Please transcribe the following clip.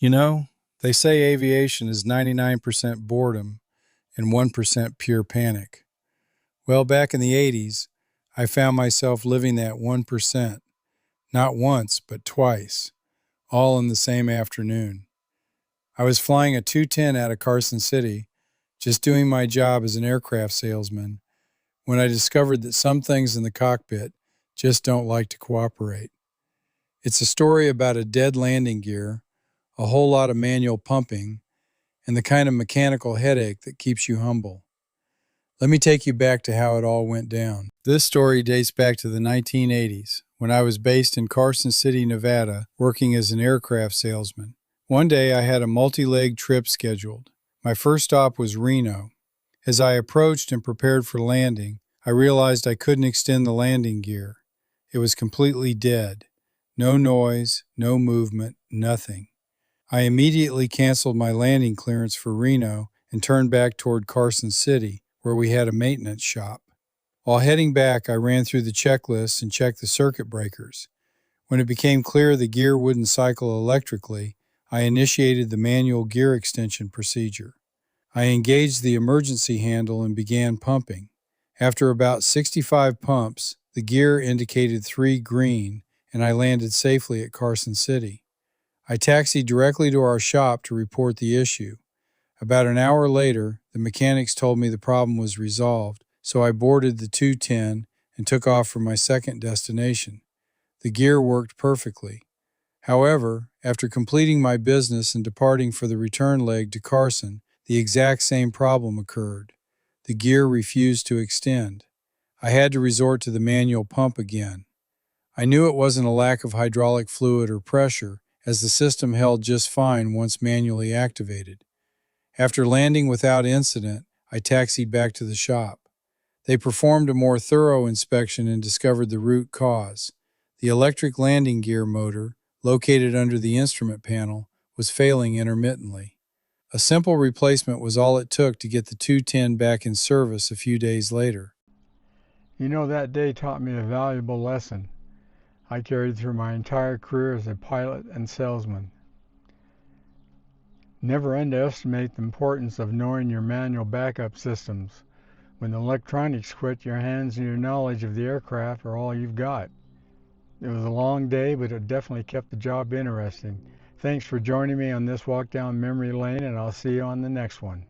You know, they say aviation is 99% boredom and 1% pure panic. Well, back in the 80s, I found myself living that 1%, not once, but twice, all in the same afternoon. I was flying a 210 out of Carson City, just doing my job as an aircraft salesman, when I discovered that some things in the cockpit just don't like to cooperate. It's a story about a dead landing gear, a whole lot of manual pumping, and the kind of mechanical headache that keeps you humble. Let me take you back to how it all went down. This story dates back to the 1980s, when I was based in Carson City, Nevada, working as an aircraft salesman. One day I had a multi-leg trip scheduled. My first stop was Reno. As I approached and prepared for landing, I realized I couldn't extend the landing gear. It was completely dead. No noise, no movement, nothing. I immediately canceled my landing clearance for Reno and turned back toward Carson City, where we had a maintenance shop. While heading back, I ran through the checklists and checked the circuit breakers. When it became clear the gear wouldn't cycle electrically, I initiated the manual gear extension procedure. I engaged the emergency handle and began pumping. After about 65 pumps, the gear indicated 3 green, and I landed safely at Carson City. I taxied directly to our shop to report the issue. About an hour later, the mechanics told me the problem was resolved, so I boarded the 210 and took off for my second destination. The gear worked perfectly. However, after completing my business and departing for the return leg to Carson, the exact same problem occurred. The gear refused to extend. I had to resort to the manual pump again. I knew it wasn't a lack of hydraulic fluid or pressure, as the system held just fine once manually activated. After landing without incident, I taxied back to the shop. They performed a more thorough inspection and discovered the root cause. The electric landing gear motor, located under the instrument panel, was failing intermittently. A simple replacement was all it took to get the 210 back in service a few days later. You know, that day taught me a valuable lesson I carried through my entire career as a pilot and salesman. Never underestimate the importance of knowing your manual backup systems. When the electronics quit, your hands and your knowledge of the aircraft are all you've got. It was a long day, but it definitely kept the job interesting. Thanks for joining me on this walk down memory lane, and I'll see you on the next one.